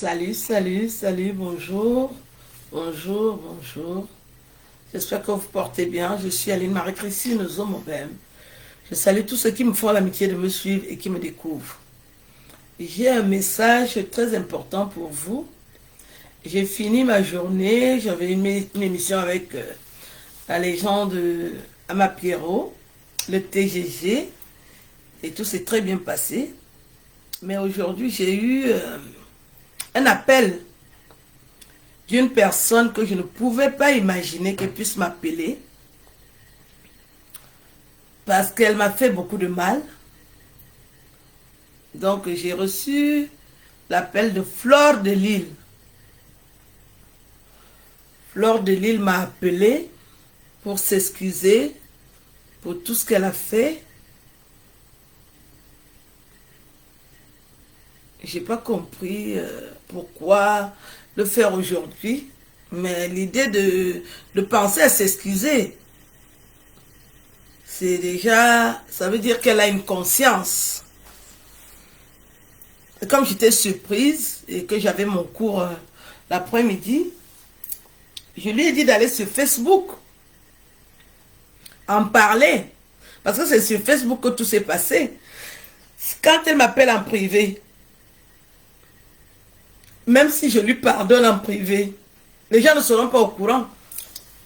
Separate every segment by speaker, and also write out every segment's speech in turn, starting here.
Speaker 1: Salut, salut, salut, bonjour, bonjour, bonjour. J'espère que vous portez bien. Je suis Aline Marie-Christine Zomobem. Je salue tous ceux qui me font l'amitié de me suivre et qui me découvrent. J'ai un message très important pour vous. J'ai fini ma journée, j'avais une émission avec la légende Ama Pierrot, le TGG, et tout s'est très bien passé. Mais aujourd'hui, j'ai eu un appel d'une personne que je ne pouvais pas imaginer qu'elle puisse m'appeler parce qu'elle m'a fait beaucoup de mal. Donc j'ai reçu l'appel de Flore de Lille. Flore de Lille m'a appelé pour s'excuser pour tout ce qu'elle a fait. J'ai pas compris pourquoi le faire aujourd'hui, mais l'idée de penser à s'excuser, c'est déjà, ça veut dire qu'elle a une conscience. Et comme j'étais surprise et que j'avais mon cours l'après-midi, je lui ai dit d'aller sur Facebook, en parler, parce que c'est sur Facebook que tout s'est passé. Quand elle m'appelle en privé, même si je lui pardonne en privé, les gens ne seront pas au courant.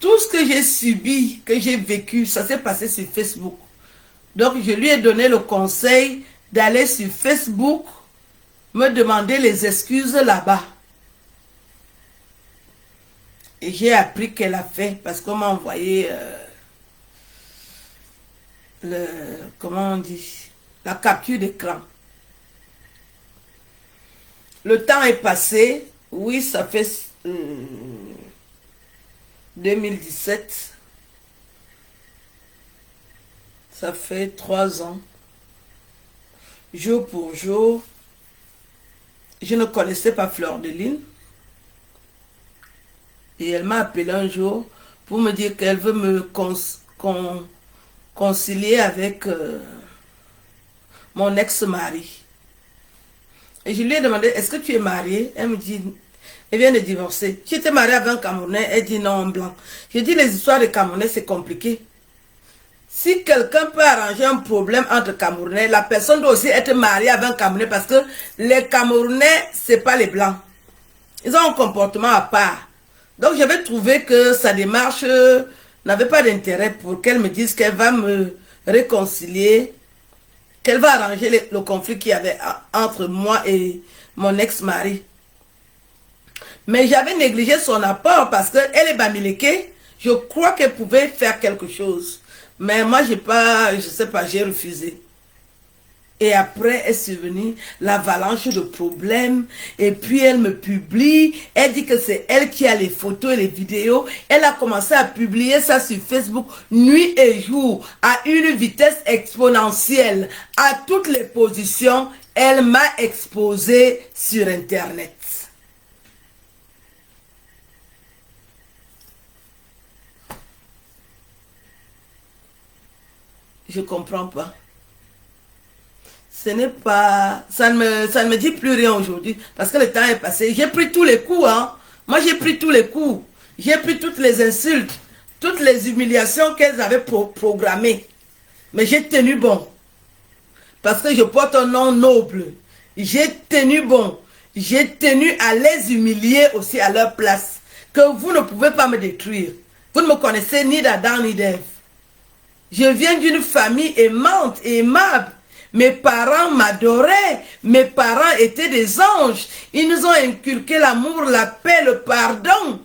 Speaker 1: Tout ce que j'ai subi, que j'ai vécu, ça s'est passé sur Facebook. Donc je lui ai donné le conseil d'aller sur Facebook, me demander les excuses là-bas. Et j'ai appris qu'elle a fait, parce qu'on m'a envoyé comment on dit, la capture d'écran. Le temps est passé, oui, ça fait 2017, ça fait 3 ans, jour pour jour. Je ne connaissais pas Flore de Lille. Et elle m'a appelé un jour pour me dire qu'elle veut me concilier avec mon ex-mari. Et je lui ai demandé, est-ce que tu es mariée? Elle me dit, elle vient de divorcer. Tu étais mariée avec un Camerounais? Elle dit non, en blanc. Je dis, les histoires de Camerounais, c'est compliqué. Si quelqu'un peut arranger un problème entre Camerounais, la personne doit aussi être mariée avec un Camerounais parce que les Camerounais, c'est pas les blancs. Ils ont un comportement à part. Donc j'avais trouvé que sa démarche n'avait pas d'intérêt pour qu'elle me dise qu'elle va me réconcilier, qu'elle va arranger le conflit qu'il y avait entre moi et mon ex-mari. Mais j'avais négligé son apport parce qu'elle est bamileke. Je crois qu'elle pouvait faire quelque chose. Mais moi, j'ai pas, je sais pas, j'ai refusé. Et après est survenue l'avalanche de problèmes. Et puis elle me publie. Elle dit que c'est elle qui a les photos et les vidéos. Elle a commencé à publier ça sur Facebook nuit et jour à une vitesse exponentielle. À toutes les positions, elle m'a exposé sur Internet. Je comprends pas. Ce n'est pas... Ça ne me dit plus rien aujourd'hui. Parce que le temps est passé. J'ai pris tous les coups, hein. Moi, j'ai pris tous les coups. J'ai pris toutes les insultes, toutes les humiliations qu'elles avaient programmées. Mais j'ai tenu bon. Parce que je porte un nom noble. J'ai tenu bon. J'ai tenu à les humilier aussi à leur place. Que vous ne pouvez pas me détruire. Vous ne me connaissez ni d'Adam ni d'Ève. Je viens d'une famille aimante et aimable. Mes parents m'adoraient. Mes parents étaient des anges. Ils nous ont inculqué l'amour, la paix, le pardon.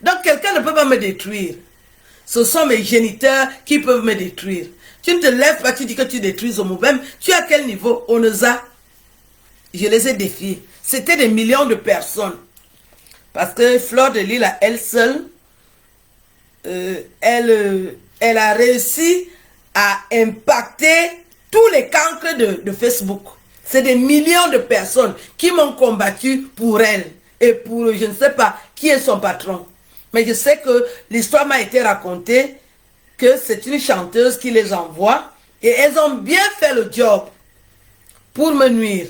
Speaker 1: Donc quelqu'un ne peut pas me détruire. Ce sont mes géniteurs qui peuvent me détruire. Tu ne te lèves pas, tu dis que tu détruis Zomobem. Tu es à quel niveau? Oneza. Je les ai défiés. C'était des millions de personnes. Parce que Flore de Lille, à elle seule, elle a réussi à impacter tous les cancres de Facebook. C'est des millions de personnes qui m'ont combattu pour elle. Et pour, je ne sais pas, qui est son patron. Mais je sais que l'histoire m'a été racontée, que c'est une chanteuse qui les envoie. Et elles ont bien fait le job pour me nuire.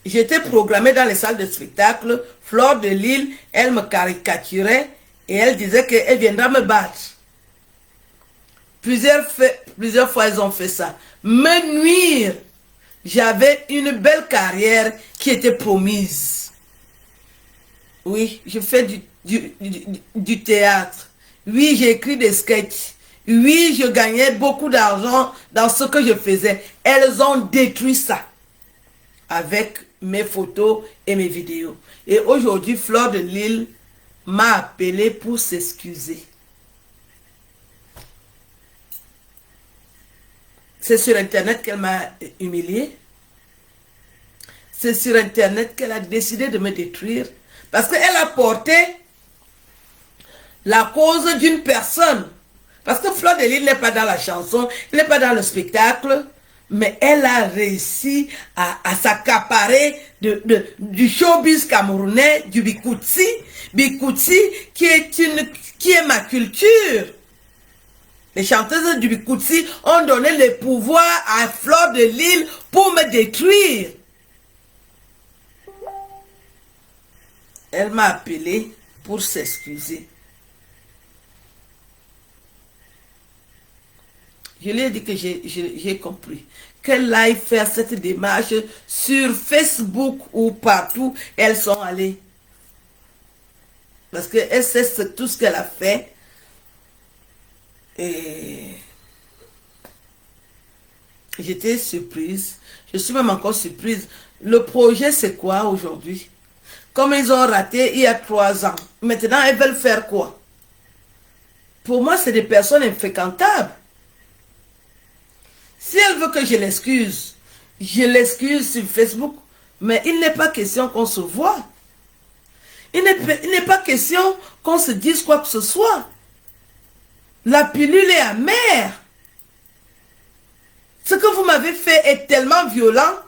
Speaker 1: J'étais programmée dans les salles de spectacle. Fleur de Lille, elle me caricaturait et elle disait qu'elle viendra me battre. Plusieurs fois, ils ont fait ça. Me nuire. J'avais une belle carrière qui était promise. Oui, je fais du théâtre. Oui, j'ai écrit des sketchs. Oui, je gagnais beaucoup d'argent dans ce que je faisais. Elles ont détruit ça avec mes photos et mes vidéos. Et aujourd'hui, Fleur de Lille m'a appelé pour s'excuser. C'est sur Internet qu'elle m'a humilié. C'est sur Internet qu'elle a décidé de me détruire. Parce qu'elle a porté la cause d'une personne. Parce que Fleur de Lille n'est pas dans la chanson, elle n'est pas dans le spectacle, mais elle a réussi à s'accaparer du showbiz camerounais, du Bikutsi. Bikutsi qui est ma culture. Les chanteuses du Bikutsi ont donné le pouvoir à Fleur de Lille pour me détruire. Elle m'a appelé pour s'excuser. Je lui ai dit que j'ai compris. Qu'elle aille faire cette démarche sur Facebook ou partout elles sont allées. Parce qu'elle sait tout ce qu'elle a fait. Et j'étais surprise. Je suis même encore surprise. Le projet, c'est quoi aujourd'hui? Comme ils ont raté il y a 3 ans. Maintenant, elles veulent faire quoi? Pour moi, c'est des personnes infréquentables. Si elle veut que je l'excuse sur Facebook. Mais il n'est pas question qu'on se voit. Il n'est pas question qu'on se dise quoi que ce soit. La pilule est amère. Ce que vous m'avez fait est tellement violent.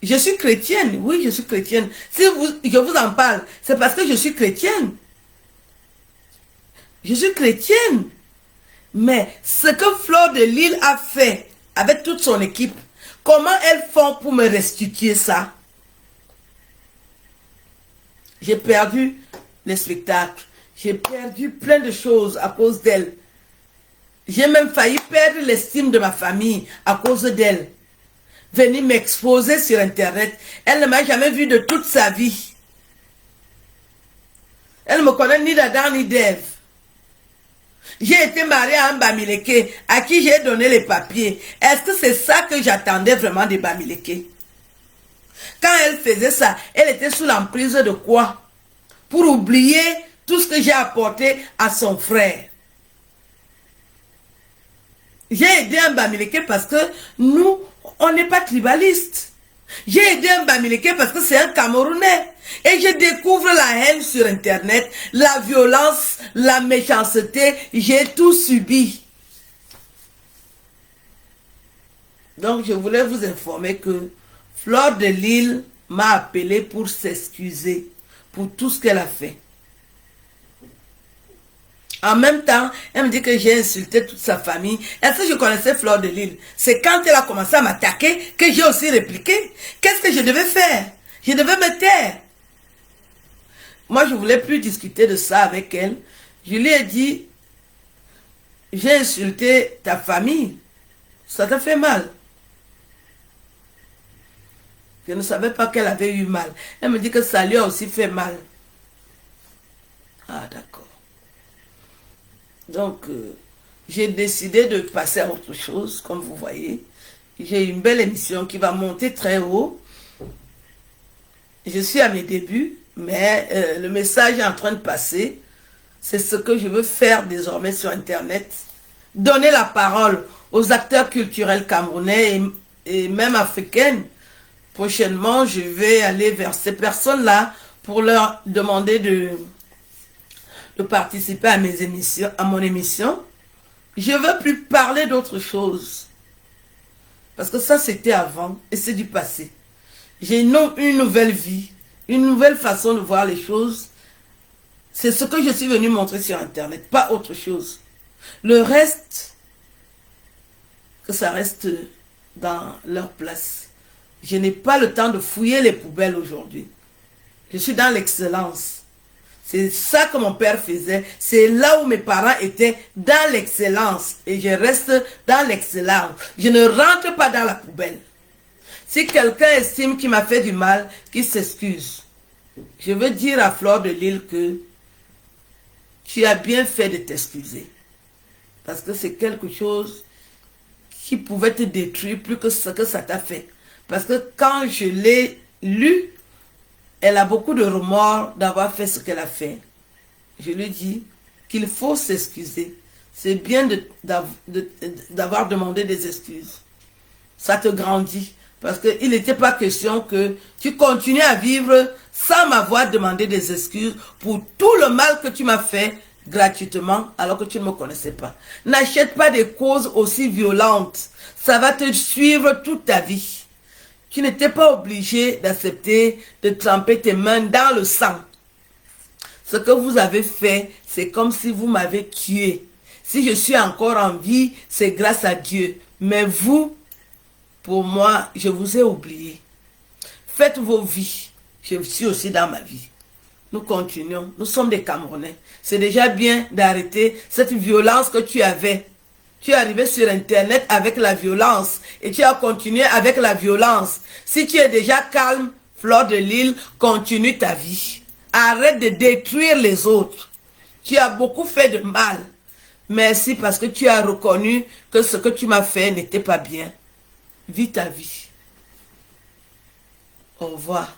Speaker 1: Je suis chrétienne, oui, je suis chrétienne. Si je vous en parle, c'est parce que je suis chrétienne. Je suis chrétienne. Mais ce que Fleur de Lille a fait avec toute son équipe, comment elles font pour me restituer ça? J'ai perdu les spectacles. J'ai perdu plein de choses à cause d'elle. J'ai même failli perdre l'estime de ma famille à cause d'elle. Venir m'exposer sur Internet. Elle ne m'a jamais vu de toute sa vie. Elle ne me connaît ni d'Adam ni d'Ève. J'ai été mariée à un Bamileke à qui j'ai donné les papiers. Est-ce que c'est ça que j'attendais vraiment des Bamileke? Quand elle faisait ça, elle était sous l'emprise de quoi? Pour oublier tout ce que j'ai apporté à son frère. J'ai aidé un Bamileke parce que nous, on n'est pas tribalistes. J'ai aidé un Bamileke parce que c'est un Camerounais. Et je découvre la haine sur Internet, la violence, la méchanceté. J'ai tout subi. Donc, je voulais vous informer que Fleur de Lille m'a appelé pour s'excuser pour tout ce qu'elle a fait. En même temps, elle me dit que j'ai insulté toute sa famille. Est-ce que je connaissais Fleur de Lille? C'est quand elle a commencé à m'attaquer que j'ai aussi répliqué. Qu'est-ce que je devais faire? Je devais me taire. Moi, je ne voulais plus discuter de ça avec elle. Je lui ai dit, j'ai insulté ta famille. Ça t'a fait mal. Je ne savais pas qu'elle avait eu mal. Elle me dit que ça lui a aussi fait mal. Ah, d'accord. Donc, j'ai décidé de passer à autre chose, comme vous voyez. J'ai une belle émission qui va monter très haut. Je suis à mes débuts, mais le message est en train de passer. C'est ce que je veux faire désormais sur Internet. Donner la parole aux acteurs culturels camerounais et même africains. Prochainement, je vais aller vers ces personnes-là pour leur demander de participer à mes émissions, à mon émission. Je ne veux plus parler d'autre chose. Parce que ça, c'était avant et c'est du passé. J'ai une nouvelle vie, une nouvelle façon de voir les choses. C'est ce que je suis venu montrer sur Internet, pas autre chose. Le reste, que ça reste dans leur place. Je n'ai pas le temps de fouiller les poubelles aujourd'hui. Je suis dans l'excellence. C'est ça que mon père faisait. C'est là où mes parents étaient, dans l'excellence. Et je reste dans l'excellence. Je ne rentre pas dans la poubelle. Si quelqu'un estime qu'il m'a fait du mal, qu'il s'excuse. Je veux dire à Fleur de Lille que tu as bien fait de t'excuser. Parce que c'est quelque chose qui pouvait te détruire plus que ce que ça t'a fait. Parce que quand je l'ai lu, elle a beaucoup de remords d'avoir fait ce qu'elle a fait. Je lui dis qu'il faut s'excuser. C'est bien d'avoir demandé des excuses. Ça te grandit. Parce qu'il n'était pas question que tu continues à vivre sans m'avoir demandé des excuses pour tout le mal que tu m'as fait gratuitement alors que tu ne me connaissais pas. N'achète pas des causes aussi violentes. Ça va te suivre toute ta vie. Tu n'étais pas obligé d'accepter de tremper tes mains dans le sang. Ce que vous avez fait, c'est comme si vous m'avez tué. Si je suis encore en vie, c'est grâce à Dieu. Mais vous, pour moi, je vous ai oublié. Faites vos vies. Je suis aussi dans ma vie. Nous continuons. Nous sommes des Camerounais. C'est déjà bien d'arrêter cette violence que tu avais. Tu es arrivé sur Internet avec la violence et tu as continué avec la violence. Si tu es déjà calme, Fleur de Lille, continue ta vie. Arrête de détruire les autres. Tu as beaucoup fait de mal. Merci parce que tu as reconnu que ce que tu m'as fait n'était pas bien. Vis ta vie. Au revoir.